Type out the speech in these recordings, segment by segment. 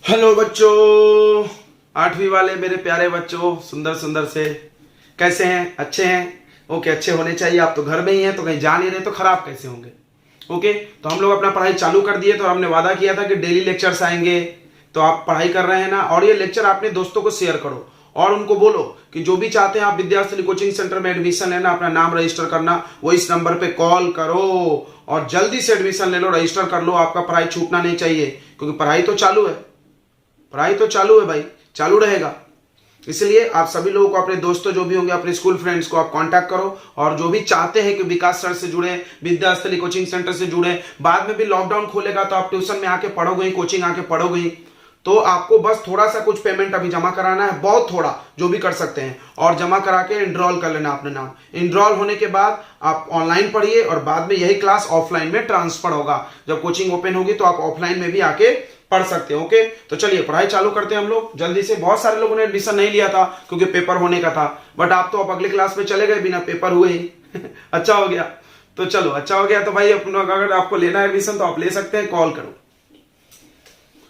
Hello बच्चों, 8वीं वाले मेरे प्यारे बच्चों, सुंदर सुंदर से कैसे हैं? अच्छे हैं? ओके, अच्छे होने चाहिए। आप तो घर में ही हैं, तो कहीं जा नहीं रहे, तो खराब कैसे होंगे? ओके, तो हम लोग अपना पढ़ाई चालू कर दिए। तो हमने वादा किया था कि डेली लेक्चर्स आएंगे, तो आप पढ़ाई कर रहे हैं ना। और ये लेक्चर अपने दोस्तों को शेयर करो और उनको बोलो कि जो भी चाहते हैं आप विद्यास्थली कोचिंग सेंटर में एडमिशन लेना, अपना नाम रजिस्टर करना, वो इस नंबर पे कॉल करो और जल्दी से एडमिशन ले लो, रजिस्टर कर लो। आपका पढ़ाई छूटना नहीं चाहिए, क्योंकि पढ़ाई तो चालू है। पढ़ाई तो चालू है भाई, चालू रहेगा। इसलिए आप सभी लोगों को, अपने दोस्तों जो भी होंगे, अपने स्कूल फ्रेंड्स को आप कांटेक्ट करो। और जो भी चाहते हैं कि विकास सर से जुड़े, विद्यास्थली कोचिंग सेंटर से जुड़े, बाद में भी लॉकडाउन खोलेगा तो आप ट्यूशन में आके पढ़ोगे ही, कोचिंग आके पढ़ोगे ही, तो आपको बस थोड़ा सा कुछ पेमेंट अभी जमा कराना है, बहुत थोड़ा, जो भी कर सकते हैं, और जमा करा के इनरोल कर लेना अपने नाम। इनरोल होने के बाद आप ऑनलाइन पढ़िए और बाद में यही क्लास ऑफलाइन में ट्रांसफर होगा। जब कोचिंग ओपन होगी तो आप ऑफलाइन में भी आके पढ़ सकते हो। ओके, तो चलिए पढ़ाई चालू करते हैं हम लोग जल्दी से। बहुत सारे लोगों ने एडमिशन नहीं लिया था क्योंकि पेपर होने का था, बट आप तो अब अगले क्लास में चले गए बिना पेपर हुए ही अच्छा हो गया। तो चलो, अच्छा हो गया तो भाई अपना, अगर आपको लेना है एडमिशन तो आप ले सकते हैं, कॉल करो।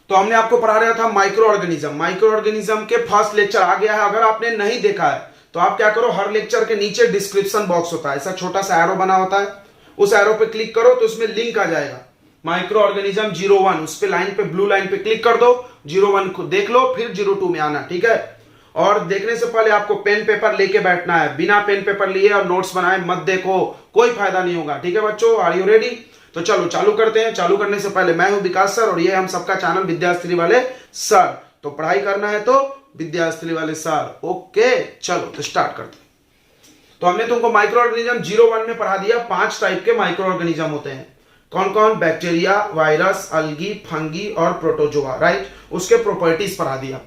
तो हमने आपको पढ़ा रहा था माइक्रो ऑर्गेनिज्म। माइक्रो ऑर्गेनिज्म के फर्स्ट लेक्चर आ गया है। अगर आपने नहीं देखा है तो आप क्या करो, हर लेक्चर के नीचे डिस्क्रिप्शन बॉक्स होता है, ऐसा छोटा सा एरो बना होता है, उस एरो पे क्लिक करो तो उसमें लिंक आ जाएगा, माइक्रो ऑर्गेनिज्म 01, उस पे लाइन पे, ब्लू लाइन पे क्लिक कर दो, 01 को देख लो, फिर 02 में आना, ठीक है। और देखने से पहले आपको पेन पेपर लेके बैठना है, बिना पेन पेपर लिए और नोट्स बनाए मत देखो, कोई फायदा नहीं होगा, ठीक है बच्चों। Are you ready? तो चलो चालू करते हैं। चालू करने से पहले, मैं हूं विकास सर और ये हम सबका चैनल विद्यास्थली वाले सर। तो पढ़ाई करना है तो विद्यास्थली वाले सर। ओके, चलो तो स्टार्ट करते हैं। तो हमने तुमको माइक्रो ऑर्गेनिज्म 01 में पढ़ा दिया, 5 टाइप के माइक्रो ऑर्गेनिज्म होते हैं। कौन कौन? बैक्टीरिया, वायरस, अलगी, फंगी और प्रोटोजोआ, राइट। उसके प्रॉपर्टीज पढ़ा दिया।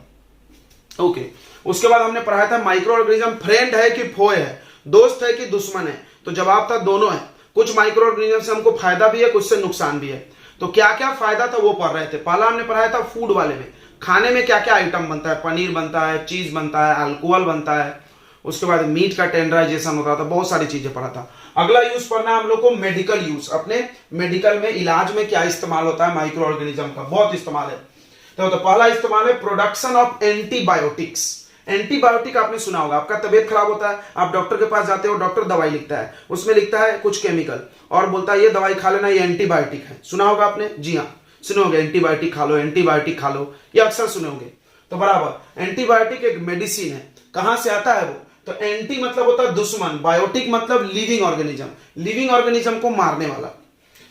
ओके, उसके बाद हमने पढ़ाया था माइक्रो ऑर्गेनिज्म फ्रेंड है कि फोए है, दोस्त है कि दुश्मन है। तो जवाब था दोनों है। कुछ माइक्रो ऑर्गेनिज्म से हमको फायदा भी है, कुछ से नुकसान भी है। तो क्या क्या फायदा था वो पढ़ रहे थे। पहला हमने पढ़ाया था फूड वाले में, खाने में क्या क्या आइटम बनता है, पनीर बनता है, चीज बनता है, अल्कोहल बनता है। उसके बाद मीट का टेंडराइजेशन होता था, बहुत सारी चीजें पढ़ा था। अगला यूज पढ़ना है हम लोग को मेडिकल यूज, अपने मेडिकल में, इलाज में क्या इस्तेमाल होता है माइक्रो ऑर्गेनिज्म का, बहुत इस्तेमाल है। तो पहला इस्तेमाल है प्रोडक्शन ऑफ एंटीबायोटिक्स। एंटीबायोटिक आपने सुना होगा, आपका तबियत खराब होता है, आप डॉक्टर के पास जाते हो, डॉक्टर दवाई लिखता है, उसमें लिखता है कुछ केमिकल और बोलता है ये दवाई खा लेना, ये एंटीबायोटिक है। सुना होगा आपने? जी हाँ, सुने होंगे, एंटीबायोटिक खा लो, एंटीबायोटिक खा लो, ये अक्सर सुने होंगे। तो बराबर, एंटीबायोटिक एक मेडिसिन है। कहां से आता है वो? तो एंटी मतलब होता है दुश्मन, बायोटिक मतलब लिविंग ऑर्गेनिज्म, लिविंग ऑर्गेनिज्म को मारने वाला।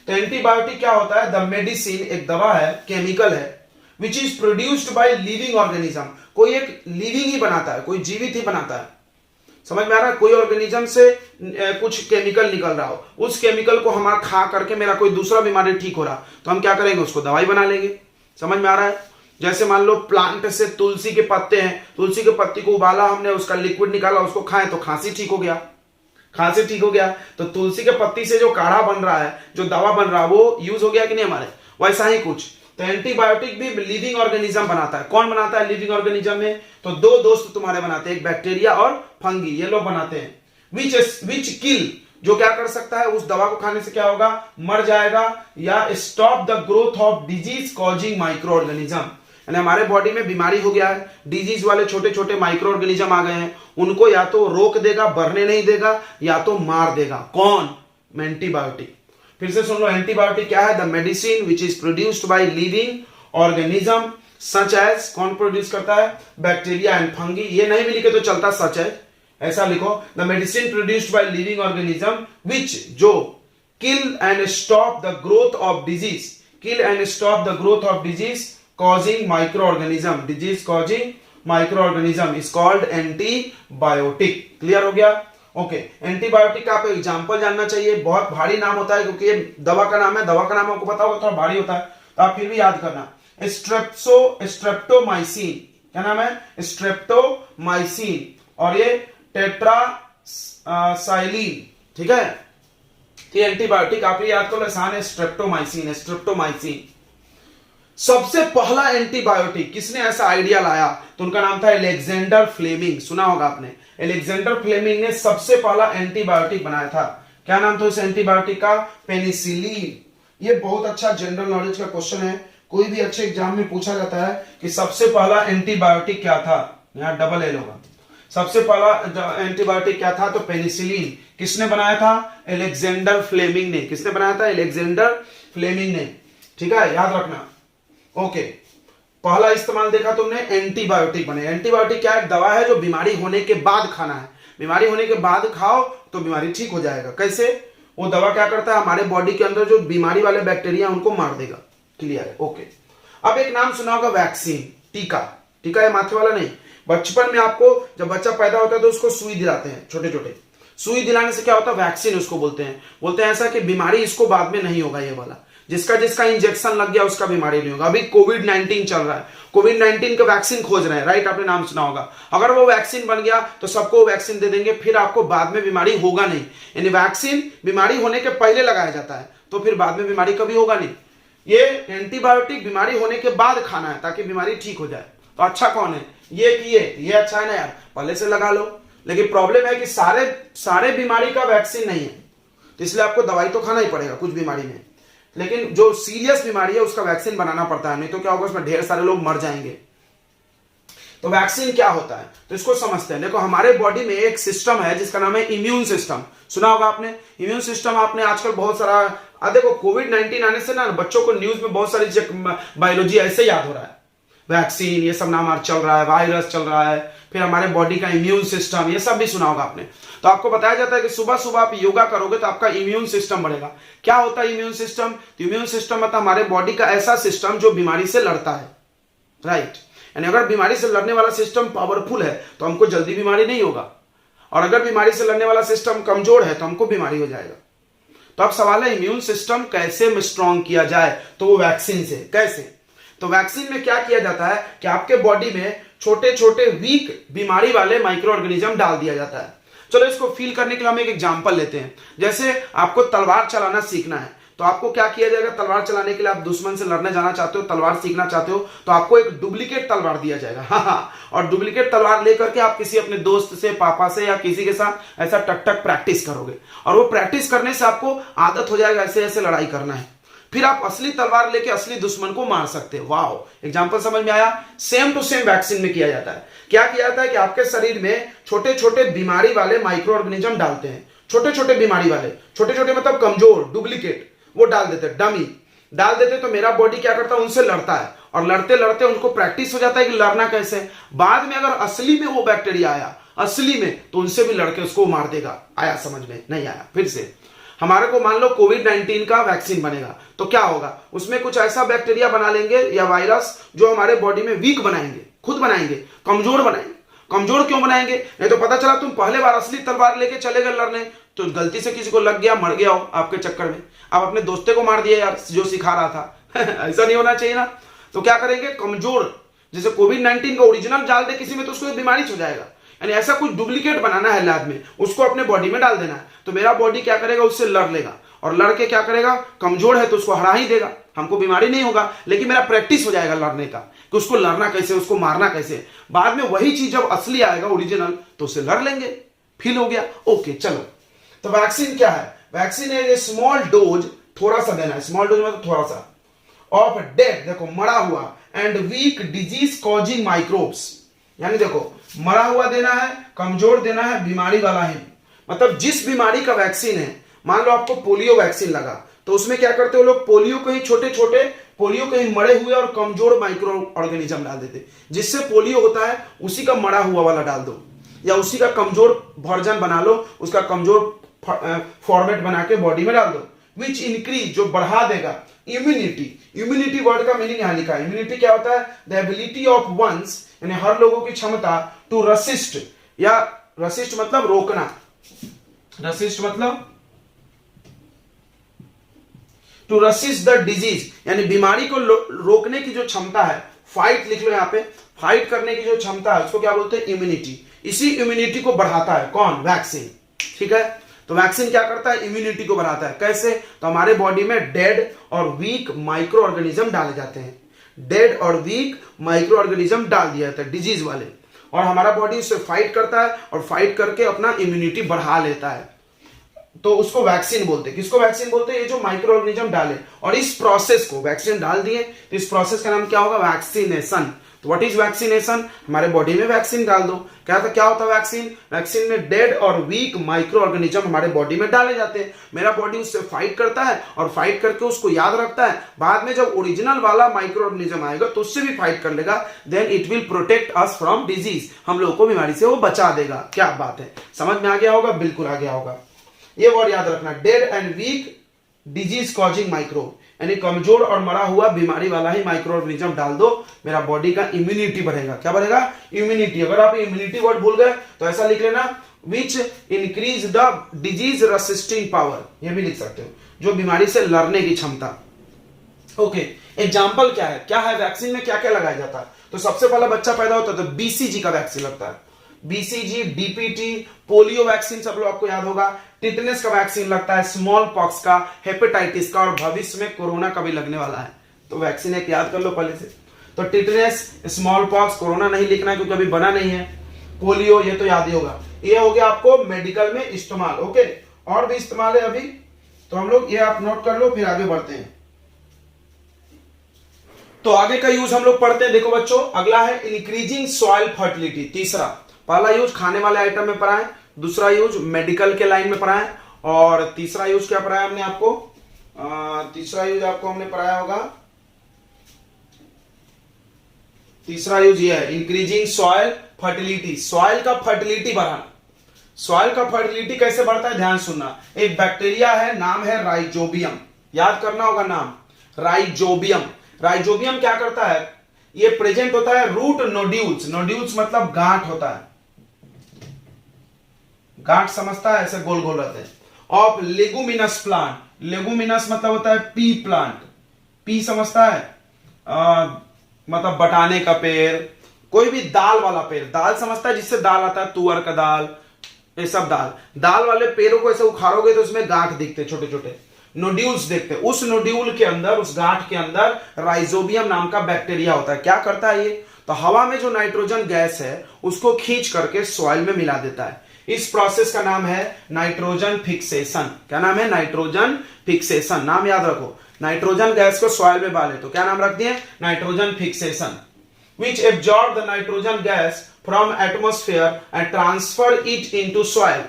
तो एंटीबायोटिक क्या होता है? द मेडिसिन, एक दवा है, केमिकल है, विच is produced by living organism. कोई एक लिविंग ही बनाता है, कोई जीवित ही बनाता है। समझ में आ रहा है? कोई ऑर्गेनिज्म से कुछ केमिकल निकल रहा हो, उस केमिकल को हमारा खा करके मेरा कोई दूसरा बीमारी ठीक हो रहा, तो हम क्या करेंगे, उसको दवाई बना लेंगे। समझ में आ रहा है? जैसे मान लो प्लांट से तुलसी के पत्ते हैं, तुलसी के पत्ती को उबाला हमने, उसका लिक्विड निकाला, उसको खाएं तो खांसी ठीक हो गया, खांसी ठीक हो गया। तो तुलसी के पत्ती से जो काढ़ा बन रहा है, जो दवा बन रहा है, वो यूज हो गया कि नहीं हमारे? वैसा ही कुछ। तो एंटीबायोटिक भी लिविंग ऑर्गेनिज्म बनाता है। कौन बनाता है लिविंग ऑर्गेनिज्म में? तो दो दोस्त तुम्हारे बनाते हैं, एक बैक्टीरिया और फंगी, ये लोग बनाते हैं। विच किल, जो क्या कर सकता है, उस दवा को खाने से क्या होगा, मर जाएगा, या stop the growth of disease causing micro organism, यानी हमारे बॉडी में बीमारी हो गया है, डिजीज वाले छोटे छोटे माइक्रो ऑर्गेनिज्म आ गए हैं, उनको या तो रोक देगा, बढ़ने नहीं देगा, या तो मार देगा। कौन? एंटीबायोटिक। फिर से सुन लो, एंटीबायोटिक क्या है? The medicine which is produced by living organism such as, कौन प्रोड्यूस करता है? Bacteria and fungi. ये नहीं भी लिखे तो चलता, सच एज ऐसा लिखो। The medicine produced by living organism which, जो kill and stop the growth of disease, kill and stop the growth of disease causing microorganism, disease causing microorganism is called antibiotic। Clear हो गया? Okay, antibiotic का आप example जानना चाहिए, बहुत भारी नाम होता है क्योंकि ये दवा का नाम है, दवा का नाम आपको पता होगा, थोड़ा भारी होता है, तो आप फिर भी याद करना। स्ट्रेप्टोमाइसिन, क्या नाम है? स्ट्रेप्टोमाइसिन, और ये टेट्रासाइलिन, ठीक है। ये एंटीबायोटिक आप याद करो, आसान है, स्ट्रेप्टोमाइसिन, स्ट्रेप्टोमाइसिन। सबसे पहला एंटीबायोटिक किसने ऐसा आइडिया लाया? तो उनका नाम था अलेक्जेंडर फ्लेमिंग। सुना होगा आपने, अलेक्जेंडर फ्लेमिंग ने सबसे पहला एंटीबायोटिक बनाया था। क्या नाम था उस एंटीबायोटिक का? पेनिसिलिन। ये बहुत अच्छा जनरल नॉलेज का क्वेश्चन है, कोई भी अच्छे एग्जाम में पूछा जाता है कि सबसे पहला एंटीबायोटिक क्या था, यहाँ डबल एल होगा। सबसे पहला एंटीबायोटिक क्या था, तो पेनिसिलिन। किसने बनाया था, अलेक्जेंडर फ्लेमिंग ने। किसने बनाया था, अलेक्जेंडर फ्लेमिंग ने। ठीक है, याद रखना। ओके, पहला इस्तेमाल देखा तुमने, एंटीबायोटिक बने। एंटीबायोटिक क्या है, दवा है जो बीमारी होने के बाद खाना है। बीमारी होने के बाद खाओ तो बीमारी ठीक हो जाएगा। कैसे, वो दवा क्या करता है, हमारे बॉडी के अंदर जो बीमारी वाले बैक्टीरिया उनको मार देगा। क्लियर है, ओके। अब एक नाम सुना होगा, वैक्सीन, टीका। टीका है माथे वाला नहीं। बचपन में आपको जब बच्चा पैदा होता है तो उसको सुई दिलाते हैं, छोटे छोटे। सुई दिलाने से क्या होता है, वैक्सीन उसको बोलते हैं। बोलते हैं ऐसा कि बीमारी इसको बाद में नहीं होगा, ये वाला जिसका जिसका इंजेक्शन लग गया उसका बीमारी नहीं होगा। अभी कोविड-19 चल रहा है, कोविड-19 का वैक्सीन खोज रहे हैं, राइट, आपने नाम सुना होगा। अगर वो वैक्सीन बन गया तो सबको वैक्सीन दे देंगे, फिर आपको बाद में बीमारी होगा नहीं। यानी वैक्सीन बीमारी होने के पहले लगाया जाता है, तो फिर बाद में बीमारी कभी होगा नहीं। ये एंटीबायोटिक बीमारी होने के बाद खाना है ताकि बीमारी ठीक हो जाए। तो अच्छा कौन है, ये कि ये अच्छा है ना यार, पहले से लगा लो। लेकिन प्रॉब्लम है कि सारे बीमारी का वैक्सीन नहीं है, तो इसलिए आपको दवाई तो खाना ही पड़ेगा कुछ बीमारी में। लेकिन जो सीरियस बीमारी है उसका वैक्सीन बनाना पड़ता है, नहीं तो क्या होगा, उसमें ढेर सारे लोग मर जाएंगे। तो वैक्सीन क्या होता है, तो इसको समझते हैं। देखो, हमारे बॉडी में एक सिस्टम है जिसका नाम है इम्यून सिस्टम। सुना होगा आपने इम्यून सिस्टम। आपने आजकल बहुत सारा देखो, कोविड-19 आने से ना बच्चों को न्यूज में बहुत सारी बायोलॉजी ऐसे याद हो रहा है। वैक्सीन, ये सब नाम चल रहा है, वायरस चल रहा है, फिर हमारे बॉडी का इम्यून सिस्टम, ये सब भी सुना होगा आपने। तो आपको बताया जाता है कि सुबह सुबह आप योगा करोगे तो आपका इम्यून सिस्टम बढ़ेगा। क्या होता है इम्यून सिस्टम, तो इम्यून सिस्टम मतलब हमारे बॉडी का ऐसा सिस्टम जो बीमारी से लड़ता है, राइट। यानी अगर बीमारी से लड़ने वाला सिस्टम पावरफुल है तो हमको जल्दी बीमारी नहीं होगा, और अगर बीमारी से लड़ने वाला सिस्टम कमजोर है तो हमको बीमारी हो जाएगा। तो अब सवाल है इम्यून सिस्टम कैसे स्ट्रॉन्ग किया जाए, तो वो वैक्सीन से। कैसे, तो वैक्सीन में क्या किया जाता है कि आपके बॉडी में छोटे छोटे वीक बीमारी वाले माइक्रो ऑर्गेनिज्म डाल दिया जाता है। चलो इसको फील करने के लिए हम एक एग्जांपल लेते हैं। जैसे आपको तलवार चलाना सीखना है, तो आपको क्या किया जाएगा, तलवार चलाने के लिए आप दुश्मन से लड़ने जाना चाहते हो, तलवार सीखना चाहते हो, तो आपको एक डुप्लीकेट तलवार दिया जाएगा। हाँ, और डुप्लीकेट तलवार लेकर के आप किसी अपने दोस्त से, पापा से या किसी के साथ ऐसा टक टक प्रैक्टिस करोगे, और वो प्रैक्टिस करने से आपको आदत हो जाएगा ऐसे ऐसे लड़ाई करना है। फिर आप असली तलवार लेके असली दुश्मन को मार सकते हैं। वाओ, एग्जांपल समझ में आया। सेम टू सेम वैक्सीन में किया जाता है। क्या किया जाता है कि आपके शरीर में छोटे छोटे बीमारी वाले माइक्रो ऑर्गेनिज्म डालते हैं। छोटे छोटे बीमारी वाले, छोटे छोटे मतलब कमजोर, डुप्लीकेट, वो डाल देते हैं, डमी डाल देते। तो मेरा बॉडी क्या करता है, उनसे लड़ता है, और लड़ते लड़ते उनको प्रैक्टिस हो जाता है कि लड़ना कैसे। बाद में अगर असली में वो बैक्टीरिया आया असली में, तो उनसे भी लड़के उसको मार देगा। आया समझ में, नहीं आया, फिर से। हमारे को मान लो कोविड-19 का वैक्सीन बनेगा, तो क्या होगा, उसमें कुछ ऐसा बैक्टीरिया बना लेंगे या वायरस जो हमारे बॉडी में वीक बनाएंगे, खुद बनाएंगे, कमजोर बनाएंगे। कमजोर क्यों बनाएंगे, नहीं तो पता चला तुम पहले बार असली तलवार लेके चले गए लड़ने, तो गलती से किसी को लग गया, मर गया हो आपके चक्कर में, आप अपने दोस्ते को मार दिया यार जो सिखा रहा था। ऐसा नहीं होना चाहिए ना। तो क्या करेंगे, कमजोर, जैसे कोविड-19 का ओरिजिनल डाल दे किसी में तो उसको बीमारी हो जाएगा। यानी ऐसा कुछ डुप्लीकेट बनाना है लैब में, उसको अपने बॉडी में डाल देना है, तो मेरा बॉडी क्या करेगा, उससे लड़ लेगा, और लड़के क्या करेगा, कमजोर है तो उसको हरा ही देगा, हमको बीमारी नहीं होगा, लेकिन मेरा प्रैक्टिस हो जाएगा लड़ने का कि उसको लड़ना कैसे, उसको मारना कैसे। बाद में वही चीज जब असली आएगा, ओरिजिनल, तो उससे लड़ लेंगे। फील हो गया, ओके। चलो, तो वैक्सीन क्या है, वैक्सीन है ये स्मॉल डोज, थोड़ा सा देना है, स्मॉल डोज मतलब थोड़ा सा, ऑफ डेड, देखो मरा हुआ, and weak disease causing microbes. यानी देखो, मरा हुआ देना है, कमजोर देना है, बीमारी वाला है। मतलब जिस बीमारी का वैक्सीन है, मान लो आपको पोलियो वैक्सीन लगा, तो उसमें क्या करते हो लोग, पोलियो को ही छोटे छोटे, पोलियो को ही मरे हुए और कमजोर माइक्रो ऑर्गेनिज्म डाल देते। जिससे पोलियो होता है उसी का मरा हुआ वाला डाल दो, या उसी का कमजोर वर्जन बना लो, उसका कमजोर फॉर्मेट बना के बॉडी में डाल दो। विच इंक्रीज, जो बढ़ा देगा इम्यूनिटी। इम्यूनिटी वर्ड का मीनिंग यहां लिखा है। इम्यूनिटी क्या होता है, द एबिलिटी ऑफ वंस, यानी हर लोगों की क्षमता, टू रेसिस्ट, या रेसिस्ट मतलब रोकना, रेसिस्ट मतलब टू रेसिस्ट द डिजीज, यानी बीमारी को रोकने की जो क्षमता है। फाइट लिख लो यहां पे, फाइट करने की जो क्षमता है उसको क्या बोलते हैं, इम्यूनिटी। इसी इम्यूनिटी को बढ़ाता है कौन, वैक्सीन। ठीक है, तो वैक्सीन क्या करता है, इम्यूनिटी को बढ़ाता है। कैसे, तो हमारे बॉडी में डेड और वीक माइक्रो ऑर्गेनिज्म डाले जाते हैं, डेड और वीक माइक्रो ऑर्गेनिज्म डाल दिया जाता है, डिजीज वाले, और हमारा बॉडी उससे फाइट करता है, और फाइट करके अपना इम्यूनिटी बढ़ा लेता है। तो उसको वैक्सीन बोलते हैं। किसको वैक्सीन बोलते हैं? ये जो माइक्रो ऑर्गेनिज्म डाले और इस प्रोसेस को वैक्सीन डाल दिए तो इस प्रोसेस का नाम क्या होगा? वैक्सीनेशन। तो व्हाट इज वैक्सीनेशन? हमारे बॉडी में वैक्सीन डाल दो। क्या होता है वैक्सीन? वैक्सीन में डेड और वीक माइक्रो ऑर्गेनिज्म हमारे बॉडी में डाले जाते हैं। मेरा बॉडी उससे फाइट करता है और फाइट करके उसको याद रखता है। बाद में जब ओरिजिनल वाला माइक्रो ऑर्गेनिज्म आएगा तो उससे भी फाइट कर लेगा। Then it will protect us from disease. हम लोगों को बीमारी से वो बचा देगा। क्या बात है, समझ में आ गया होगा? बिल्कुल आ गया होगा। ये वर्ड याद रखना, dead and weak disease causing micro, यानी कमजोर और मरा हुआ बीमारी वाला ही माइक्रो ऑर्गेनिज्म डाल दो, मेरा बॉडी का इम्यूनिटी बढ़ेगा। क्या बढ़ेगा? इम्यूनिटी। अगर आप इम्यूनिटी वर्ड भूल गए तो ऐसा लिख लेना, which increase the disease resisting power, ये भी लिख सकते हो, जो बीमारी से लड़ने की क्षमता। ओके, एग्जाम्पल क्या है वैक्सीन में क्या क्या लगाया जाता है? तो सबसे पहला बच्चा पैदा होता है तो बीसीजी का वैक्सीन लगता है। बीसीजी, डीपीटी, पोलियो वैक्सीन सब लोग आपको याद होगा। टिटनेस का वैक्सीन लगता है, स्मॉल पॉक्स का, हेपेटाइटिस का, और भविष्य में कोरोना का भी लगने वाला है। तो वैक्सीन एक याद कर लो पहले से। तो टिटनेस, स्मॉल पॉक्स, कोरोना नहीं लिखना है क्योंकि अभी बना नहीं है। पोलियो ये तो याद ही होगा। ये हो गया आपको मेडिकल में इस्तेमाल। ओके, और भी इस्तेमाल है अभी, तो हम लोग ये आप नोट कर लो, फिर आगे बढ़ते हैं। तो आगे का यूज हम लोग पढ़ते हैं। देखो बच्चों, अगला है इंक्रीजिंग सॉइल फर्टिलिटी। तीसरा, पहला यूज खाने वाले आइटम में पढ़ा है, दूसरा यूज मेडिकल के लाइन में पढ़ा है, और तीसरा यूज क्या पढ़ाया हमने आपको? तीसरा यूज आपको हमने पढ़ाया होगा, तीसरा यूज ये है इंक्रीजिंग सॉइल फर्टिलिटी। सॉइल का फर्टिलिटी बढ़ाना। सॉइल का फर्टिलिटी कैसे बढ़ता है? ध्यान सुनना। एक बैक्टीरिया है, नाम है राइजोबियम, याद करना होगा नाम, राइजोबियम। राइजोबियम क्या करता है? ये प्रेजेंट होता है रूट नोड्यूल्स। नोड्यूल्स मतलब गांठ होता है, गांठ समझता है, ऐसे गोल गोल रहते हैं, ऑफ लेगुमिनस प्लांट। लेगुमिनस मतलब होता है पी प्लांट। पी समझता है? मतलब बटाने का पेड़, कोई भी दाल वाला पेड़। दाल समझता है, जिससे दाल आता है, तुअर का दाल, ये सब दाल वाले पेड़ों को ऐसे उखाड़ोगे तो उसमें गांठ दिखते, छोटे छोटे नोड्यूल्स देखते। उस नोड्यूल के अंदर, उस गांठ के अंदर राइजोबियम नाम का बैक्टीरिया होता है। क्या करता है ये? तो हवा में जो नाइट्रोजन गैस है उसको खींच करके सॉइल में मिला देता है। इस प्रोसेस का नाम है नाइट्रोजन फिक्सेशन। क्या नाम है? Nitrogen fixation. नाम याद रखो, नाइट्रोजन गैस को सॉइल में डाले तो क्या नाम रख दिए? Nitrogen fixation. which absorb the nitrogen gas from atmosphere and transfer it into soil।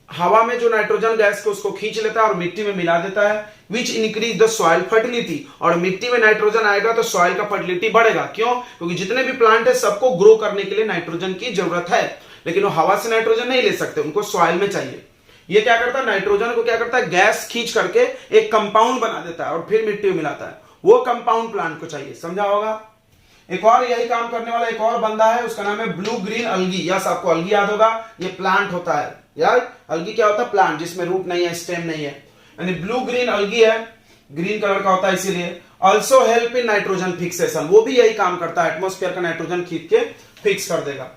हवा में जो नाइट्रोजन गैस को उसको खींच लेता है और मिट्टी में मिला देता है। Which increase the soil fertility, और मिट्टी में नाइट्रोजन आएगा तो सॉइल का फर्टिलिटी बढ़ेगा। क्यों? क्योंकि जितने भी प्लांट है सबको ग्रो करने के लिए नाइट्रोजन की जरूरत है, लेकिन वो हवा से नाइट्रोजन नहीं ले सकते, उनको सॉइल में चाहिए। ये क्या करता है? नाइट्रोजन को क्या करता है? गैस खींच करके एक कंपाउंड बना देता है और फिर मिट्टी में मिलाता है। वो कंपाउंड प्लांट को चाहिए। समझा होगा? एक और यही काम करने वाला एक और बंदा है, उसका नाम है ब्लू ग्रीन अलगी। यस, आपको अलगी याद होगा, ये प्लांट होता है यार। अलगी क्या होता है? प्लांट, जिसमें रूट नहीं है, स्टेम नहीं है, यानी ब्लू ग्रीन अलगी है, ग्रीन कलर का होता है इसीलिए। Also help in nitrogen fixation, वो भी यही काम करता है, एटमॉस्फेयर का नाइट्रोजन खींच के फिक्स कर देगा।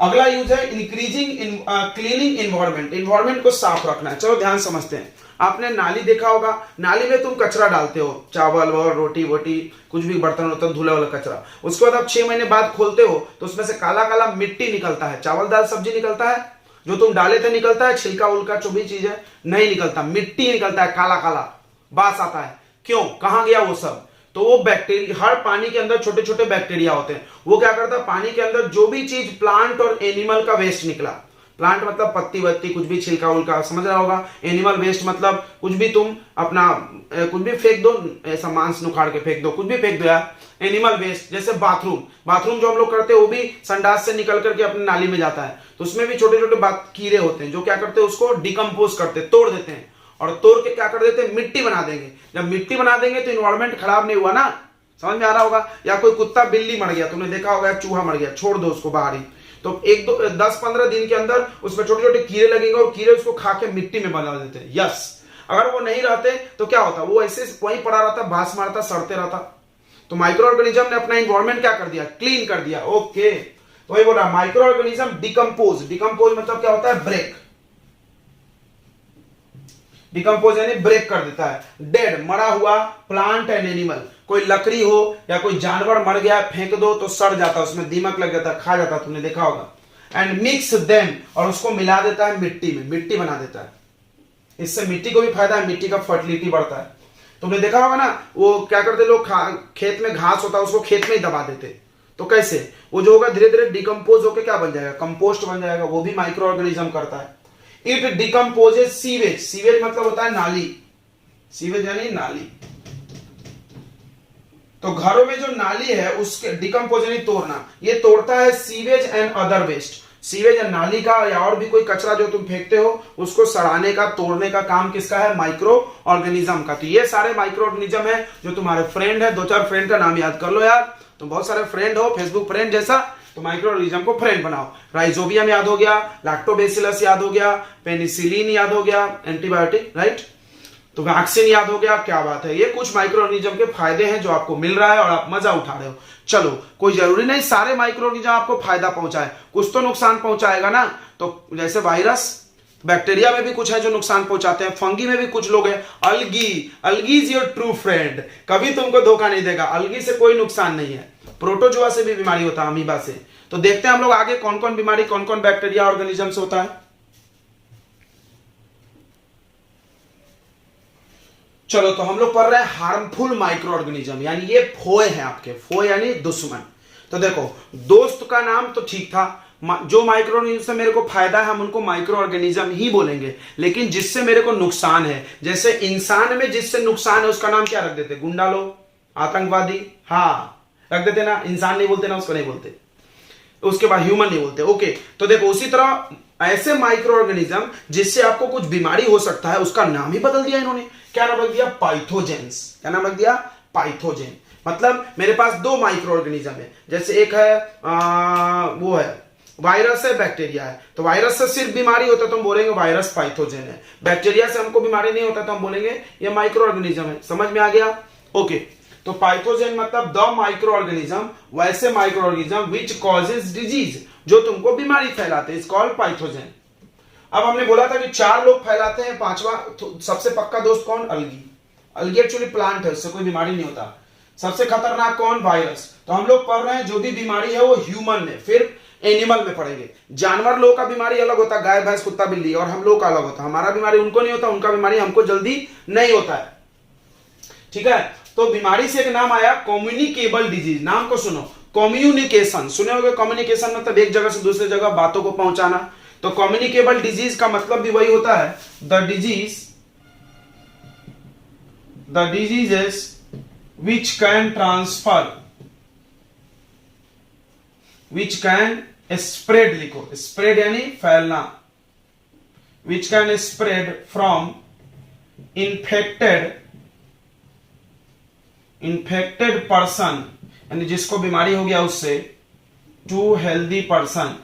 अगला यूज है इंक्रीजिंग क्लीनिंग इन्वायरमेंट। इन्वायरमेंट को साफ रखना है। चलो ध्यान समझते हैं। आपने नाली देखा होगा, नाली में तुम कचरा डालते हो, चावल और रोटी वोटी, कुछ भी बर्तन होता है, धुला वाला कचरा। उसके बाद आप 6 महीने बाद खोलते हो तो उसमें से काला काला मिट्टी निकलता है। चावल दाल सब्जी निकलता है, जो तुम डाले थे निकलता है, छिलका उलका जो भी चीज है नहीं निकलता, मिट्टी निकलता है, काला काला बास आता है। क्यों? कहां गया वो सब? तो वो बैक्टीरिया, हर पानी के अंदर छोटे छोटे बैक्टीरिया होते हैं। वो क्या करता है? पानी के अंदर जो भी चीज प्लांट और एनिमल का वेस्ट निकला, प्लांट मतलब पत्ती वत्ती, कुछ भी छिलका उलका, समझ रहा होगा। एनिमल वेस्ट मतलब कुछ भी तुम अपना कुछ भी फेंक दो, ऐसा मांस उखाड़ के फेंक दो, कुछ भी फेंक दो यार। एनिमल वेस्ट, जैसे बाथरूम जो हम लोग करते हैं वो भी संडास से निकल करके अपनी नाली में जाता है, तो उसमें भी छोटे छोटे कीड़े होते हैं जो क्या करते हैं? उसको डिकम्पोज करते, तोड़ देते हैं, और तोड़ के क्या कर देते हैं? मिट्टी बना देंगे। जब मिट्टी बना देंगे तो इन्वायरमेंट खराब नहीं हुआ ना, समझ में आ रहा होगा। या कोई कुत्ता बिल्ली मर गया, तुमने देखा होगा, चूहा मर गया, छोड़ दो उसको बाहर ही, तो 10-15 दिन के अंदर उसमें छोटे छोटे कीड़े लगेंगे और कीड़े उसको खा के मिट्टी में बना देते हैं। यस, अगर वो नहीं रहते तो क्या होता? वो ऐसे वहीं पड़ा रहता, भास मारता, सड़ते रहता। तो माइक्रो ऑर्गेनिज्म ने अपना इन्वायरमेंट क्या कर दिया? क्लीन कर दिया। ओके, तो वही बोला, माइक्रो ऑर्गेनिज्म डिकम्पोज। डिकम्पोज मतलब क्या होता है? ब्रेक। डिकम्पोज यानी ब्रेक कर देता है। डेड, मरा हुआ, प्लांट एंड एनिमल, कोई लकड़ी हो या कोई जानवर मर गया, फेंक दो तो सड़ जाता, उसमें दीमक लग जाता, खा जाता, तुमने देखा होगा। एंड मिक्स देम, और उसको मिला देता है मिट्टी में, मिट्टी बना देता है। इससे मिट्टी को भी फायदा है, मिट्टी का फर्टिलिटी बढ़ता है। तुमने देखा होगा ना, वो क्या करते लोग, खेत में घास होता है उसको खेत में ही दबा देते, तो कैसे वो जो होगा धीरे धीरे डिकम्पोज होकर क्या बन जाएगा, कंपोस्ट बन जाएगा। वो भी माइक्रो ऑर्गेनिज्म करता है। इट डिकम्पोजेज सीवेज, सीवेज मतलब होता है नाली, सीवेज यानी नाली। तो घरों में जो नाली है उसके डिकम्पोज यानी तोड़ना, ये तोड़ता है sewage and other waste. Sewage या नाली का या और भी कोई कचरा जो तुम फेंकते हो उसको सड़ाने का, तोड़ने का काम किसका है, माइक्रो ऑर्गेनिज्म का। तो ये सारे माइक्रो ऑर्गेनिज्म है जो तुम्हारे फ्रेंड है। 2-4 फ्रेंड का नाम याद कर लो यार, तुम बहुत सारे फ्रेंड हो, फेसबुक फ्रेंड जैसा, तो माइक्रो ऑर्गेनिज्म को फ्रेंड बनाओ। राइजोबियम याद हो गया, लैक्टोबैसिलस याद हो गया, पेनिसिलिन याद हो गया, एंटीबायोटिक, राइट, तो वैक्सीन याद हो गया। क्या बात है, ये कुछ माइक्रो ऑर्गेनिज्म के फायदे हैं जो आपको मिल रहा है और आप मजा उठा रहे हो। चलो, कोई जरूरी नहीं सारे माइक्रो ऑर्गेनिज्म आपको फायदा पहुंचाए, कुछ तो नुकसान पहुंचाएगा ना। तो जैसे वायरस, बैक्टीरिया में भी कुछ है जो नुकसान पहुंचाते हैं, फंगी में भी कुछ लोग हैं, अलगी, अलगी इज योर ट्रू फ्रेंड, कभी तुमको धोखा नहीं देगा, अलगी से कोई नुकसान नहीं है। प्रोटोजोआ से भी बीमारी होता है, अमीबा से। तो देखते हैं हम लोग आगे कौन कौन बीमारी, कौन कौन बैक्टीरिया ऑर्गेनिज्म से होता है। चलो, तो हम लोग पढ़ रहे हैं हार्मफुल माइक्रो ऑर्गेनिज्म, यानी ये फोए हैं आपके, फोए यानी दुश्मन। तो देखो, दोस्त का नाम तो ठीक था, जो माइक्रो ऑर्गेनिज्म से मेरे को फायदा है हम उनको माइक्रो ऑर्गेनिज्म ही बोलेंगे, लेकिन जिससे मेरे को नुकसान है, जैसे इंसान में जिससे नुकसान है उसका नाम क्या रख देते, गुंडा लोग, आतंकवादी, हाँ रख देते ना, इंसान नहीं बोलते ना, उसको नहीं बोलते, उसके बाद ह्यूमन नहीं बोलते। ओके, तो देखो उसी तरह ऐसे माइक्रो ऑर्गेनिज्म जिससे आपको कुछ बीमारी हो सकता है उसका नाम ही बदल दिया इन्होंने। क्या नाम रख दिया, पाइथोजेंस। क्या नाम रख दिया, पाइथोजेन। मतलब मेरे पास 2 माइक्रो ऑर्गेनिज्म है, जैसे एक है वो है वायरस है, बैक्टीरिया है। तो वायरस से सिर्फ बीमारी होता है तो हम बोलेंगे वायरस पाइथोजेन है, बैक्टीरिया से हमको बीमारी नहीं होता तो हम बोलेंगे ये माइक्रो ऑर्गेनिज्म है। समझ में आ गया? ओके, तो पाइथोजेन मतलब द माइक्रो ऑर्गेनिज्म, वैसे micro organism which causes disease, जो तुमको बीमारी फैलाते हैं, इज कॉल्ड पाइथोजेन। अब हमने बोला था कि 4 लोग फैलाते हैं, 5वां सबसे पक्का दोस्त कौन, अलगी। अलगी एक्चुअली प्लांट है, उससे कोई बीमारी नहीं होता। सबसे खतरनाक कौन, वायरस। तो हम लोग पढ़ रहे हैं जो भी बीमारी है वो ह्यूमन में, फिर एनिमल में पढ़ेंगे। जानवर लोगों का बीमारी अलग होता है, गाय भैंस कुत्ता बिल्ली, और हम लोग का अलग होता है। हमारा बीमारी उनको नहीं होता, उनका बीमारी हमको जल्दी नहीं होता है, ठीक है। तो बीमारी से एक नाम आया कम्युनिकेबल डिजीज। नाम को सुनो, कम्युनिकेशन सुने होंगे। कम्युनिकेशन मतलब एक जगह से दूसरी जगह बातों को पहुंचाना। तो कम्युनिकेबल डिजीज का मतलब भी वही होता है, the diseases which can transfer, which can spread, लिखो spread यानी फैलना, which can spread from infected person, यानी जिसको बीमारी हो गया उससे, to healthy person।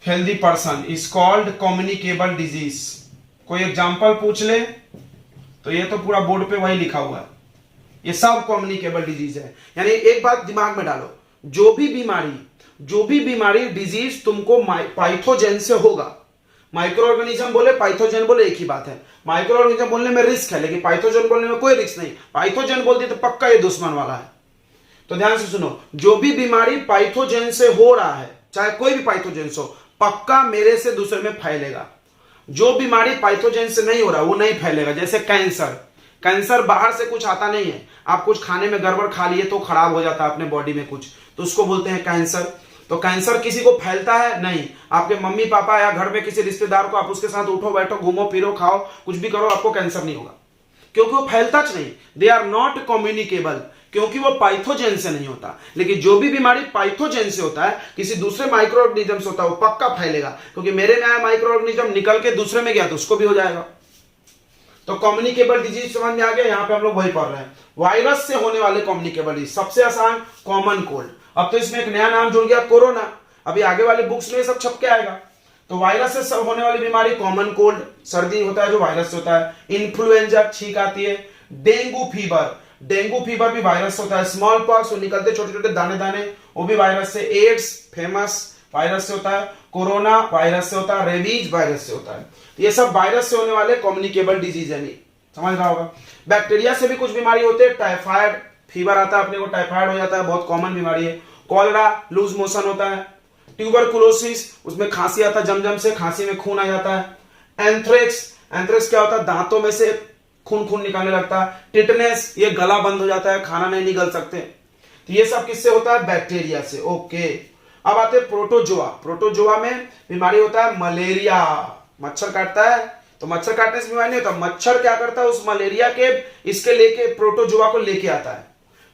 Healthy person is called communicable disease. कोई एग्जांपल पूछ ले तो ये तो पूरा बोर्ड पे वही लिखा हुआ है, ये सब कम्युनिकेबल डिजीज है। यानी एक बात दिमाग में डालो, जो भी बीमारी डिजीज तुमको पाइथोजेन से होगा। माइक्रो ऑर्गेनिज्म बोले पाइथोजेन बोले एक ही बात है। माइक्रो ऑर्गेनिज्म बोलने में रिस्क है, लेकिन पाइथोजेन बोलने में कोई रिस्क नहीं। पाइथोजेन बोल दिया तो पक्का ये दुश्मन वाला है। तो ध्यान से सुनो, जो भी बीमारी पाइथोजेन से हो रहा है, चाहे कोई भी पाइथोजेन से हो, पक्का मेरे से दूसरे में फैलेगा। जो बीमारी पाइथोजेन से नहीं हो रहा वो नहीं फैलेगा। जैसे कैंसर बाहर से कुछ आता नहीं है, आप कुछ खाने में गड़बड़ खा लिए तो खराब हो जाता है अपने बॉडी में कुछ, तो उसको बोलते हैं कैंसर। तो कैंसर किसी को फैलता है नहीं। आपके मम्मी पापा या घर में किसी रिश्तेदार को आप उसके साथ उठो बैठो घूमो फिरो खाओ कुछ भी करो, आपको कैंसर नहीं होगा, क्योंकि वो फैलता नहीं। दे आर नॉट कम्युनिकेबल, क्योंकि वो पाइथोजेन से नहीं होता। लेकिन जो भी बीमारी पाइथोजेन से होता है, किसी दूसरे माइक्रो ऑर्गेनिज्म से होता है, वो पक्का फैलेगा, क्योंकि मेरे में आया माइक्रो ऑर्गेनिज्म निकल के दूसरे में गया तो उसको भी हो जाएगा। तो कम्युनिकेबल डिजीज समझ में आ गया। यहां पे हम लोग वही पढ़ रहे हैं, वायरस से होने वाले कम्युनिकेबल डिजीज। सबसे आसान कॉमन कोल्ड, अब तो इसमें एक नया नाम जुड़ गया कोरोना, अभी आगे वाले बुक्स में सब छप के आएगा। तो वायरस से सब होने वाली बीमारी कॉमन कोल्ड, सर्दी होता है जो वायरस से होता है। इन्फ्लुएंजा, छींक आती है। डेंगू फीवर भी वायरस होता है। स्मॉल पॉक्स, वो निकलते छोटे छोटे दाने दाने, वो भी वायरस से। एड्स फेमस वायरस से होता है। कोरोना वायरस से होता है। रेबीज वायरस से होता है। ये सब वायरस से होने वाले कम्युनिकेबल डिजीज है, नहीं समझ रहा होगा। बैक्टीरिया से भी कुछ बीमारी होती है। टाइफाइड फीवर आता है, अपने को टाइफाइड हो जाता है, बहुत कॉमन बीमारी है। कॉलरा, लूज मोशन होता है। ट्यूबरकुलोसिस, उसमें खांसी आता है, जमजम से खांसी में खून आ जाता है। एंथ्रेक्स, एंथ्रेक्स क्या होता है, दांतों में से खून निकालने लगता है। टिटनेस, ये गला बंद हो जाता है, खाना नहीं निगल सकते। तो ये सब किससे होता है, बैक्टीरिया से। ओके, अब आते हैं प्रोटोजोआ। प्रोटोजोआ में बीमारी होता है मलेरिया, मच्छर काटता है, तो मच्छर काटने से बीमारी नहीं होता, मच्छर क्या करता है, उस मलेरिया के इसके लेके प्रोटोजोआ को लेके आता है।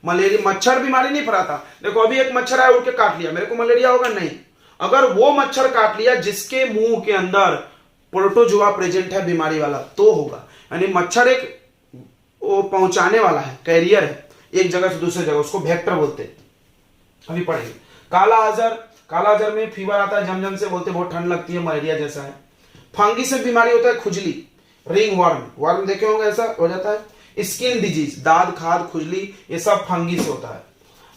मलेरिया, मच्छर बीमारी नहीं फैलाता। देखो अभी एक मच्छर आया उड़ के काट लिया, मेरे को मलेरिया होगा नहीं। अगर वो मच्छर काट लिया जिसके मुंह के अंदर प्रोटोजोआ प्रेजेंट है बीमारी वाला, तो होगा। यानी मच्छर एक वो पहुंचाने वाला है, कैरियर है एक जगह से दूसरे जगह, उसको वेक्टर बोलते हैं, अभी पढ़ेंगे। काला अजहर, काला अजहर में फीवर आता है, जमजम से बोलते बहुत ठंड लगती है, मलेरिया जैसा है। फंगी से बीमारी होता है खुजली, रिंग वर्म, वर्म देखे होंगे ऐसा हो जाता है। स्किन डिजीज, दाद खाद खुजली, ये सब फंगी से होता है।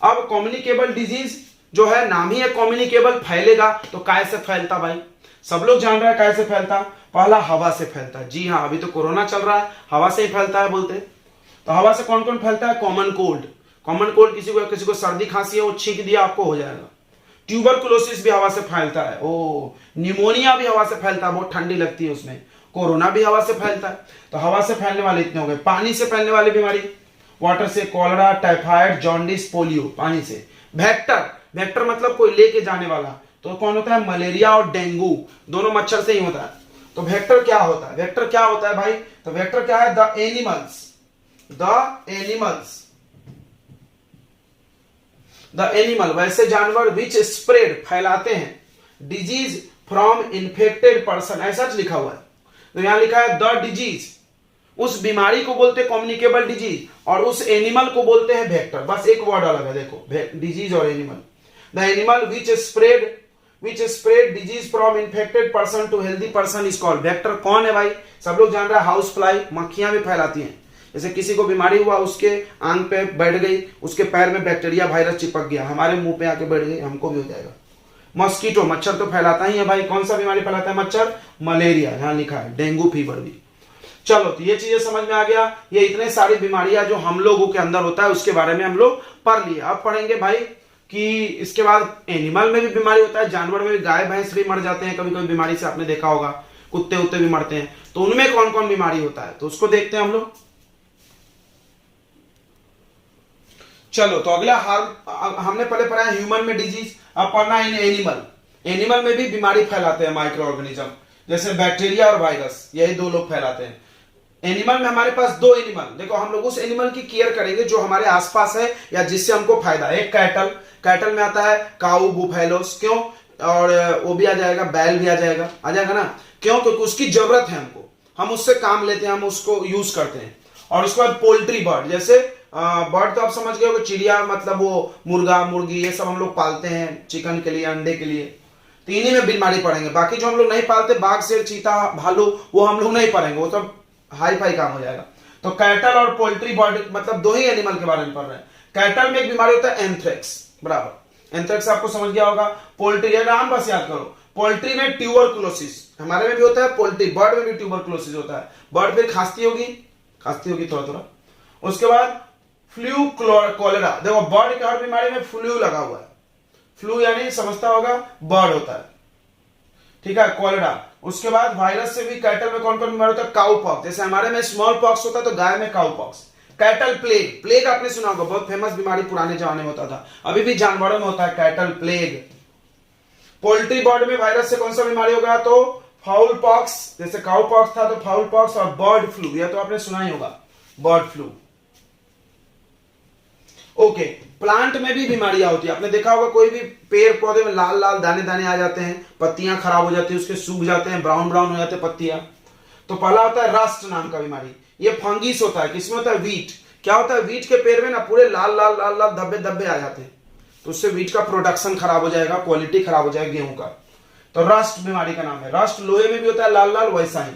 अब कम्युनिकेबल डिजीज जो है, नाम ही है कम्युनिकेबल, फैलेगा तो कैसे फैलता भाई, सब लोग जान रहे हैं कैसे फैलता, पहला हवा से फैलता है। जी हाँ, अभी तो कोरोना चल रहा है, हवा से ही फैलता है बोलते। तो हवा से कौन कौन फैलता है, कॉमन कोल्ड, कॉमन कोल्ड किसी को सर्दी खांसी है, वो छींक दिया आपको हो जाएगा। ट्यूबरकुलोसिस भी हवा से फैलता है। ओ, निमोनिया भी हवा से फैलता है, बहुत ठंडी लगती है उसमें। कोरोना भी हवा से फैलता है। तो हवा से फैलने वाले इतने हो गए। पानी से फैलने वाली बीमारी, वाटर से कॉलरा, टाइफाइड, जॉन्डिस, पोलियो, पानी से। वेक्टर, वेक्टर मतलब कोई लेके जाने वाला, तो कौन होता है, मलेरिया और डेंगू, दोनों मच्छर से ही होता है। तो वेक्टर क्या होता है, वेक्टर क्या होता है भाई, तो वेक्टर क्या है, द एनिमल्स, द एनिमल वैसे जानवर विच स्प्रेड फैलाते हैं डिजीज फ्रॉम इन्फेक्टेड पर्सन, ऐसा लिखा हुआ है। तो यहां लिखा है द डिजीज, उस बीमारी को बोलते हैं कम्युनिकेबल डिजीज, और उस एनिमल को बोलते हैं वेक्टर। बस एक वर्ड अलग है, देखो डिजीज और animal. The animal which spread disease from infected person to healthy person is called vector. कौन है भाई, सब लोग जान रहे हैं, हाउस फ्लाई, मक्खियां भी फैलाती हैं। जैसे किसी को बीमारी हुआ, उसके आंग पे बैठ गई, उसके पैर में बैक्टीरिया वायरस चिपक गया, हमारे मुंह पे आके बैठ गई, हमको भी हो जाएगा। मॉस्किटो, मच्छर तो फैलाता ही है भाई, कौन सा बीमारी फैलाता है मच्छर, मलेरिया, यहां लिखा है। डेंगू फीवर भी। चलो, तो ये चीजें समझ में आ गया। ये इतने सारी बीमारियां जो हम लोगों के अंदर होता है, उसके बारे में हम लोग पढ़ लिए। अब पढ़ेंगे भाई कि इसके बाद एनिमल में भी बीमारी होता है, जानवर में भी, गाय भैंस भी मर जाते हैं कभी कभी बीमारी से, आपने देखा होगा, कुत्ते उत्ते भी मरते हैं। तो उनमें कौन कौन बीमारी होता है, तो उसको देखते हैं हम लोग। चलो, तो अगला हमने पहले पढ़ा है ह्यूमन में डिजीज, अब पढ़ना है एनिमल। एनिमल में भी बीमारी फैलाते हैं माइक्रो ऑर्गेनिज्म, जैसे बैक्टीरिया और वायरस, यही दो लोग फैलाते हैं। एनिमल में हमारे पास दो एनिमल, देखो हम लोग उस एनिमल की केयर करेंगे जो हमारे आसपास है या जिससे हमको फायदा है। एक कैटल, कैटल में आता है काऊ, बुफेलोस, क्यों, और वो भी आ जाएगा, बैल भी आ जाएगा ना, क्यों, क्योंकि उसकी जरूरत है हमको, हम उससे काम लेते हैं, हम उसको यूज करते हैं। और उसके बाद पोल्ट्री बर्ड, जैसे बर्ड तो आप समझ गए हो, चिड़िया मतलब वो मुर्गा मुर्गी, ये सब हम लोग पालते हैं चिकन के लिए, अंडे के लिए, तो इन्हीं में बीमारी पड़ेंगे। बाकी जो हम लोग नहीं पालते, बाघ शेर चीता भालू, वो हम लोग नहीं पढ़ेंगे, वो सब हाई फाई काम हो जाएगा। तो कैटल और पोल्ट्री बर्ड मतलब दो ही एनिमल के बारे में पढ़ रहे हैं। कैटल में एक बीमारी होता है एंथ्रेक्स, बराबर, एंथ्रेक्स आपको समझ गया होगा। पोल्ट्री, नाम बस याद करो, पोल्ट्री में ट्यूबरकुलोसिस, हमारे में भी होता है, पोल्ट्री बर्ड में भी ट्यूबरकुलोसिस होता है। बर्ड फिर खांसती होगी थोड़ा थोड़ा। उसके बाद फ्लू कॉलेरा, देखो बर्ड के हर बीमारी में फ्लू लगा हुआ है, फ्लू यानी समझता होगा बर्ड होता है, ठीक है, कॉलेरा। उसके बाद वायरस से भी कैटल में कौन कौन बीमारी होता है, काउ पॉक्स, जैसे हमारे में स्मॉल पॉक्स होता है तो गाय में cow pox. Cattle plague, plague आपने सुना होगा, बहुत फेमस बीमारी पुराने जमाने में होता था, अभी भी जानवरों में होता है कैटल प्लेग। पोल्ट्री बर्ड में वायरस से कौन सा बीमारी होगा, तो फाउल पॉक्स, जैसे काउ पॉक्स था तो फाउल पॉक्स, और बर्ड फ्लू, यह तो आपने सुना ही होगा, बर्ड फ्लू। ओके, प्लांट में भी बीमारियां होती है, आपने देखा होगा कोई भी पेड़ पौधे में लाल लाल दाने दाने आ जाते हैं, पत्तियां खराब हो जाती है, उसके सूख जाते हैं, ब्राउन ब्राउन हो जाते हैं पत्तियां। तो पहला होता है रस्ट नाम का बीमारी, ये फंगिस होता है, किसमें होता है, वीट। क्या होता है, वीट के पेड़ में ना पूरे लाल लाल लाल लाल धब्बे धब्बे आ जाते हैं, तो उससे वीट का प्रोडक्शन खराब हो जाएगा, क्वालिटी खराब हो जाएगा गेहूं का। तो रस्ट बीमारी का नाम है। रस्ट लोहे में भी होता है लाल लाल, वैसा ही।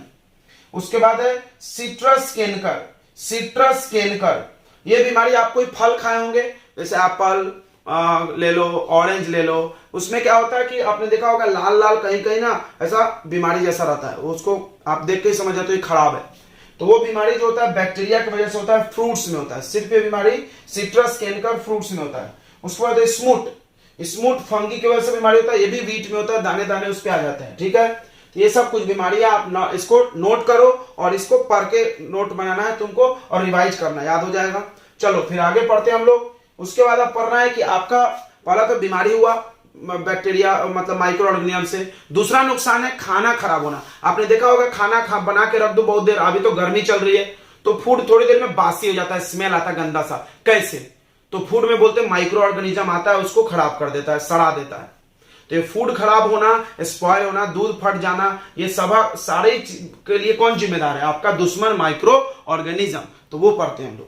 उसके बाद है सिट्रस कैनकर, सिट्रस कैनकर, ये बीमारी आप कोई फल खाए होंगे, जैसे एप्पल ले लो, ऑरेंज ले लो, उसमें क्या होता है कि आपने देखा होगा लाल लाल कहीं कहीं ना ऐसा बीमारी जैसा रहता है, उसको आप देख के ही समझ जाते हो खराब है। तो वो बीमारी जो होता है बैक्टीरिया की वजह से होता है, फ्रूट्स में होता है, सिर्फ ये बीमारी सिट्रस कैनकर फ्रूट्स में होता है। उसके बाद स्मुट, स्मूथ फंगी की वजह से बीमारी होता है, ये भी वीट में होता है, दाने दाने उस पे आ जाते हैं, ठीक है। तो ये सब कुछ बीमारियां आप इसको नोट करो और इसको पढ़ के नोट बनाना है तुमको और रिवाइज करना, याद हो जाएगा। चलो फिर आगे पढ़ते हैं हम लोग। उसके बाद आप पढ़ना है कि आपका पहला तो बीमारी हुआ बैक्टीरिया मतलब माइक्रो ऑर्गेनिज्म से। दूसरा नुकसान है खाना खराब होना। आपने देखा होगा खाना बना के रख दो बहुत देर, अभी तो गर्मी चल रही है तो फूड थोड़ी देर में बासी हो जाता है, स्मेल आता है गंदा सा। कैसे? तो फूड में बोलते हैं माइक्रो ऑर्गेनिज्म आता है, उसको खराब कर देता है, सड़ा देता है। तो ये फूड खराब होना, स्पॉइल होना, दूध फट जाना, ये सब सारे के लिए कौन जिम्मेदार है? आपका दुश्मन माइक्रो ऑर्गेनिज्म। तो वो पढ़ते हैं हम लोग।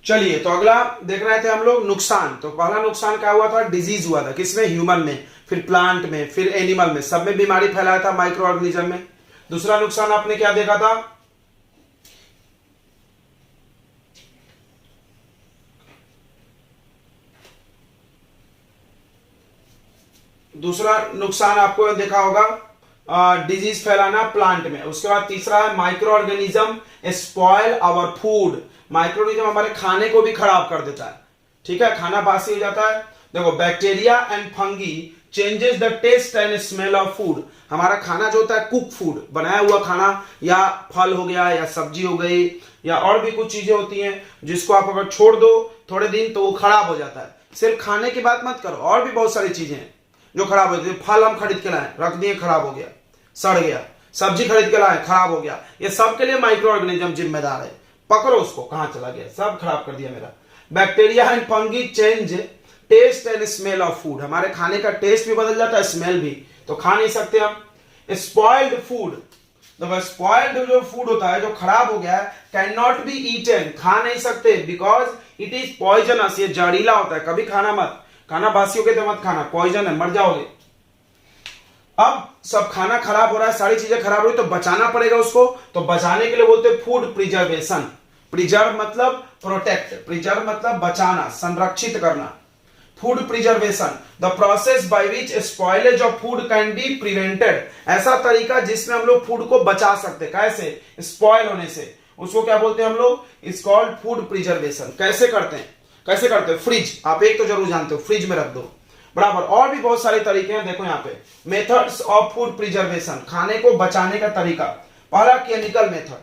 चलिए तो अगला देख रहे थे हम लोग नुकसान। तो पहला नुकसान क्या हुआ था? डिजीज हुआ था। किसमें? ह्यूमन में, फिर प्लांट में, फिर एनिमल में, सब में बीमारी फैलाया था माइक्रो ऑर्गेनिज्म में। दूसरा नुकसान आपने क्या देखा था? दूसरा नुकसान आपको देखा होगा डिजीज फैलाना प्लांट में। उसके बाद तीसरा है micro organism spoil our food. Micro organism हमारे खाने को भी खराब कर देता है, ठीक है, खाना बासी हो जाता है। देखो bacteria and fungi changes the taste and smell of food. हमारा खाना जो होता है कुक फूड, बनाया हुआ खाना, या फल हो गया या सब्जी हो गई या और भी कुछ चीजें होती हैं जिसको आप अगर छोड़ दो थोड़े दिन तो वो खराब हो जाता है। सिर्फ खाने की बात मत करो, और भी बहुत सारी चीजें हैं जो खराब होती है। फल हम खरीद के लाए, रख दिए, खराब हो गया, सड़ गया। सब्जी खरीद के लाए, खराब हो गया। ये सब के लिए माइक्रो ऑर्गेनिज्म जिम्मेदार है। पकड़ो उसको, कहां चला गया, सब खराब कर दिया मेरा। Bacteria and fungi change taste and smell of food. हमारे खाने का टेस्ट भी बदल जाता है, स्मेल भी, तो खा नहीं सकते हम। स्पॉइल्ड फूड, तो स्पॉइल्ड जो फूड होता है जो खराब हो गया है, कैन नॉट बी ईटन, खा नहीं सकते, बिकॉज इट इज पॉइजनस, ये जहरीला होता है। कभी खाना मत, खाना बासी हो गया तो मत खाना, पॉइजन है, मर जाओगे। अब सब खाना खराब हो रहा है, सारी चीजें खराब हो रही, तो बचाना पड़ेगा उसको। तो बचाने के लिए बोलते हैं फूड प्रिजर्वेशन। प्रिजर्व मतलब प्रोटेक्ट, प्रिजर्व मतलब बचाना, संरक्षित करना। Food preservation the process by which spoilage of food can be prevented. ऐसा तरीका जिसमें हम लोग फूड को बचा सकते। कैसे? स्पॉइल होने से। उसको क्या बोलते हैं हम लोग? It's called food preservation. कैसे करते हैं? कैसे करते हैं? फ्रिज, आप एक तो जरूर जानते हो, फ्रिज में रख दो, बराबर। और भी बहुत सारे तरीके हैं, देखो यहाँ पे मेथड्स ऑफ फूड प्रिजर्वेशन, खाने को बचाने का तरीका। पहला केमिकल मेथड,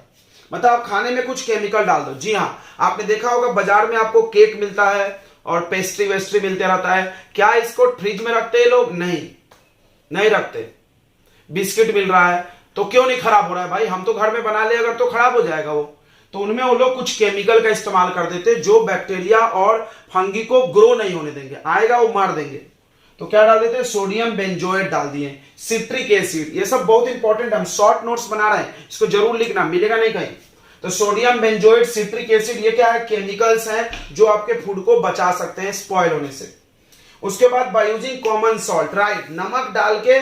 मतलब आप खाने में कुछ केमिकल डाल दो। जी हाँ, आपने देखा होगा बाजार में आपको केक मिलता है और पेस्ट्री वेस्ट्री मिलते रहता है। क्या इसको फ्रिज में रखते हैं लोग? नहीं रखते। बिस्किट मिल रहा है तो क्यों नहीं खराब हो रहा है भाई? हम तो घर में बना ले, अगर तो खराब हो जाएगा वो। तो उनमें वो लोग कुछ केमिकल का इस्तेमाल कर देते जो बैक्टीरिया और फंगी को ग्रो नहीं होने देंगे, आएगा वो मार देंगे। तो क्या डाल देते हैं? सोडियम बेंजोएट डाल दिए, सिट्रिक एसिड। ये सब बहुत इंपॉर्टेंट, हम शॉर्ट नोट्स बना रहे हैं, इसको जरूर लिखना, मिलेगा नहीं कहीं। तो सोडियम बेंजोएट, सिट्रिक एसिड, ये क्या है? केमिकल्स हैं जो आपके फूड को बचा सकते हैं स्पॉइल होने से। उसके बाद by using common salt, right, नमक डाल के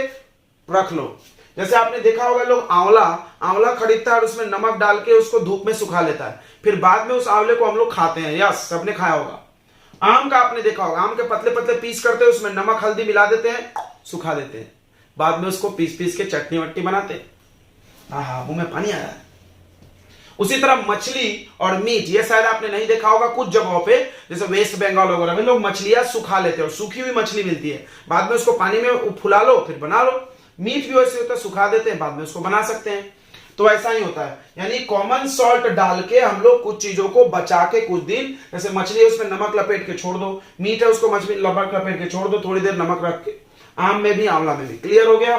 रख लो। जैसे आपने देखा होगा लोग आंवला खरीदता है और उसमें नमक डाल के उसको धूप में सुखा लेता है, फिर बाद में उस आंवले को हम लोग खाते हैं। यस, सबने खाया होगा। आम का आपने देखा होगा, आम के पतले पतले पीस करते हैं, उसमें नमक हल्दी मिला देते हैं, सुखा देते हैं, बाद में उसको पीस पीस के चटनी वट्टी बनाते हैं। हाँ, मुंह में पानी आ रहा है। उसी तरह मछली और मीट, ये शायद आपने नहीं देखा होगा कुछ जगहों पे, जैसे वेस्ट बंगाल वगैरह में लोग मछलियां सुखा लेते हैं और सूखी हुई मछली मिलती है, बाद में उसको पानी में फुला लो फिर बना लो। मीट भी वैसे होता है, सुखा देते हैं, बाद में उसको बना सकते हैं। तो ऐसा ही होता है, यानी कॉमन सॉल्ट डाल के हम लोग कुछ चीजों को बचा के कुछ दिन, जैसे मछली है उसमें नमक लपेट के छोड़ दो, मीट है उसको मछली नमक लपेट के छोड़ दो, थोड़ी देर नमक रख के। आम में भी आंवला में भी। क्लियर हो गया?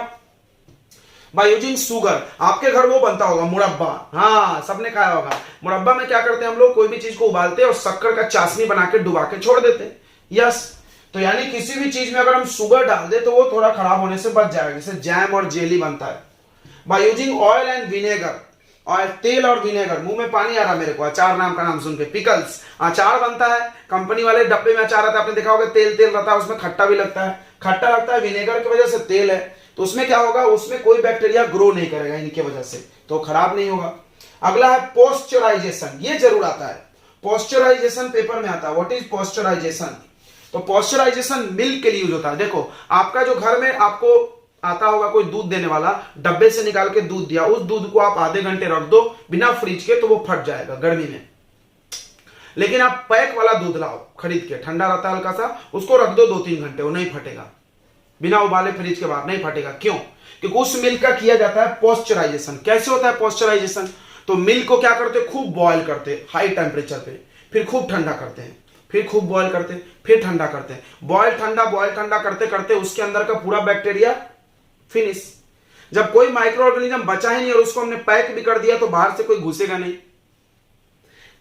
बाय यूजिंग शुगर, आपके घर वो बनता होगा मुरब्बा, हाँ सबने खाया होगा। मुरब्बा में क्या करते हैं हम लोग? कोई भी चीज को उबालते हैं और शक्कर का चाशनी बना के डुबा के छोड़ देते हैं। यस, तो यानी किसी भी चीज में अगर हम शुगर डाल दे तो वो थोड़ा खराब होने से बच जाएगा, जैसे जैम और जेली बनता है। By using oil and vinegar, और तेल और विनेगर, मुंह में पानी आ रहा मेरे को अचार नाम का नाम सुन के। पिकल्स, अचार बनता है, कंपनी वाले डब्बे में अचार आता है, आपने देखा होगा तेल तेल रहता है, उसमें खट्टा भी लगता है, खट्टा लगता है विनेगर की वजह से, तेल है, तो उसमें क्या होगा? उसमें कोई बैक्टीरिया ग्रो नहीं करेगा इनके वजह से, तो खराब नहीं होगा। अगला है पॉस्चराइजेशन, ये जरूर आता है, पॉस्चराइजेशन पेपर में आता है। What is pasteurisation? तो पॉस्चराइजेशन मिल्क के लिए यूज होता है। देखो आपका जो घर में आपको आता होगा कोई दूध देने वाला, डब्बे से निकाल के दूध दिया, उस दूध को आप आधे घंटे रख दो बिना फ्रिज के तो वो फट जाएगा गर्मी में। लेकिन आप पैक वाला दूध लाओ खरीद के, ठंडा रहता है हल्का सा, उसको रख दो 2-3 घंटे, वो नहीं फटेगा, बिना उबाले फ्रिज के बाहर नहीं फटेगा। क्यों? क्योंकि उस मिल्क का किया जाता है पॉस्चराइजेशन। कैसे होता है पॉस्चराइजेशन? तो मिल्क को क्या करते हैं, खूब बॉयल करते हैं हाई टेम्परेचर पे, फिर खूब ठंडा करते हैं, फिर खूब बॉयल करते हैं, फिर ठंडा करते हैं, बॉयल ठंडा करते करते उसके अंदर का पूरा बैक्टीरिया फिनिश। जब कोई माइक्रो ऑर्गेनिज्म बचा ही नहीं और उसको हमने पैक भी कर दिया तो बाहर से कोई घुसेगा नहीं,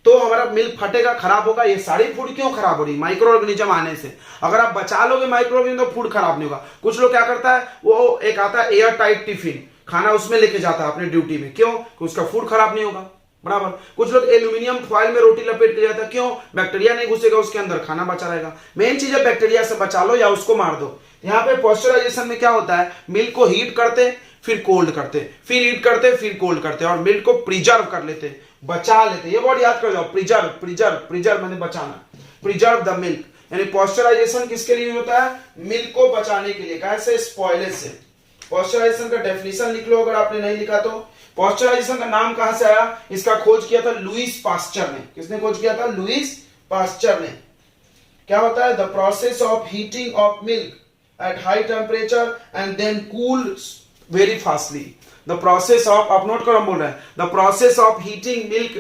तो हमारा मिल्क फटेगा, खराब होगा। ये सारी फूड क्यों खराब हो रही? माइक्रो ऑर्गेनिज्म आने से। अगर आप बचा लोगे माइक्रो ऑर्गेनिज्म तो फूड खराब नहीं होगा। कुछ लोग क्या करता है, वो एक आता है एयर टाइट टिफिन, खाना उसमें लेके जाता है अपने ड्यूटी में, क्यों? कि उसका फूड खराब नहीं होगा, बराबर। कुछ लोग एल्यूमिनियम फॉइल में रोटी लपेट के जाता है, क्यों? बैक्टीरिया नहीं घुसेगा उसके अंदर, खाना बचा रहेगा। मेन चीज है बैक्टीरिया से बचा लो या उसको मार दो। यहाँ पे पॉस्चराइजेशन में क्या होता है, मिल्क को हीट करते फिर कोल्ड करते, फिर हीट करते फिर कोल्ड करते, और मिल्क को प्रिजर्व कर लेते, बचा लेते। ये वर्ड याद कर जाओ, प्रिजर्व। प्रिजर्व मैंने बचाना, प्रिजर्व द मिल्क। यानी पॉस्चराइजेशन किसके लिए होता है? मिल्क को बचाने के लिए। कैसे? स्पॉइलेज से। पॉस्चराइजेशन का डेफिनेशन लिख लो अगर आपने नहीं लिखा तो। पॉस्चराइजेशन का नाम कहां से आया? इसका खोज किया था लुईस पास्चर ने। किसने खोज किया था? लुईस पास्चर ने। क्या होता है? The process of heating of milk at high temperature and then cool very fastly. The process of, आप नोट करो हम बोल रहे हैं, the process of heating milk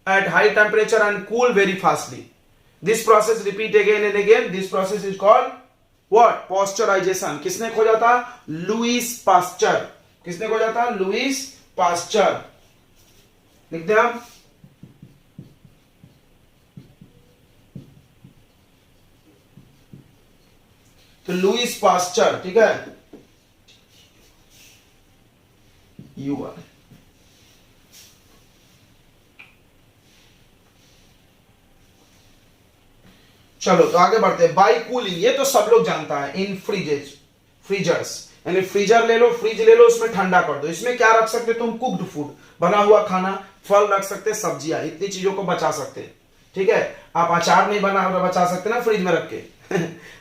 at high temperature and cool very fastly. This process repeat again and again, this process is called what? Pasteurisation. किसने खोजा था? Louis Pasteur. किसने खोजा था? Louis Pasteur. लिख दें आप। तो लुईस पास्चर, ठीक है, UR। चलो तो आगे बढ़ते हैं। बाई कूलिंग, ये तो सब लोग जानता है। इन फ्रीजर्स, यानी फ्रीजर ले लो, फ्रिज ले लो, उसमें ठंडा कर दो। इसमें क्या रख सकते तुम? कुक्ड फूड, बना हुआ खाना, फल रख सकते, सब्जियां, इतनी चीजों को बचा सकते। ठीक है, आप अचार नहीं बचा सकते ना फ्रिज में रख के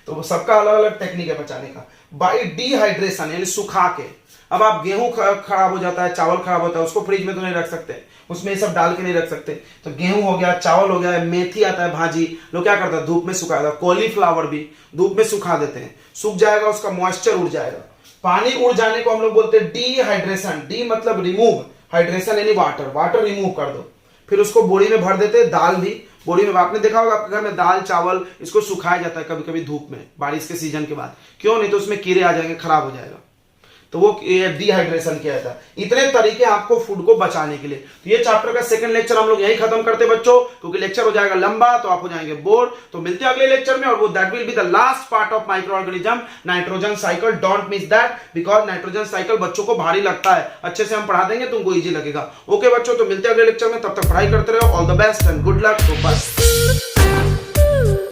तो सबका अलग अलग टेक्निक है बचाने का। बाई डिहाइड्रेशन, यानी सुखा के। अब आप गेहूं खराब हो जाता है, चावल खराब होता है, उसको फ्रिज में तो नहीं रख सकते, उसमें ये सब डाल के नहीं रख सकते। तो गेहूं हो गया, चावल हो गया, मेथी आता है भाजी, लोग क्या करता है धूप में सुखा देता है। कॉलीफ्लावर भी धूप में सुखा देते हैं, सूख जाएगा, उसका मॉइस्चर उड़ जाएगा। पानी उड़ जाने को हम लोग बोलते हैं डिहाइड्रेशन। डी मतलब रिमूव, हाइड्रेशन यानी वाटर, वाटर रिमूव कर दो। फिर उसको बोरी में भर देते हैं। दाल भी बोरी में, आपने देखा होगा आपके घर में दाल चावल, इसको सुखाया जाता है कभी कभी धूप में, बारिश के सीजन के बाद। क्यों? नहीं तो उसमें कीड़े आ जाएंगे, खराब हो जाएगा। तो वो डिहाइड्रेशन किया था। इतने तरीके आपको फूड को बचाने के लिए। तो ये चैप्टर का सेकंड लेक्चर हम लोग यही खत्म करते बच्चों, क्योंकि लेक्चर हो जाएगा लंबा तो आप हो जाएंगे बोर। तो मिलते हैं अगले लेक्चर में, और वो that will be the last part of micro organism, nitrogen cycle. Don't miss that, because nitrogen cycle बच्चों को भारी लगता है। अच्छे से हम पढ़ा देंगे, तुमको इजी लगेगा। ओके बच्चों, तो मिलते हैं अगले लेक्चर में, तब तक पढ़ाई करते रहो। All the best and good luck. तो बस।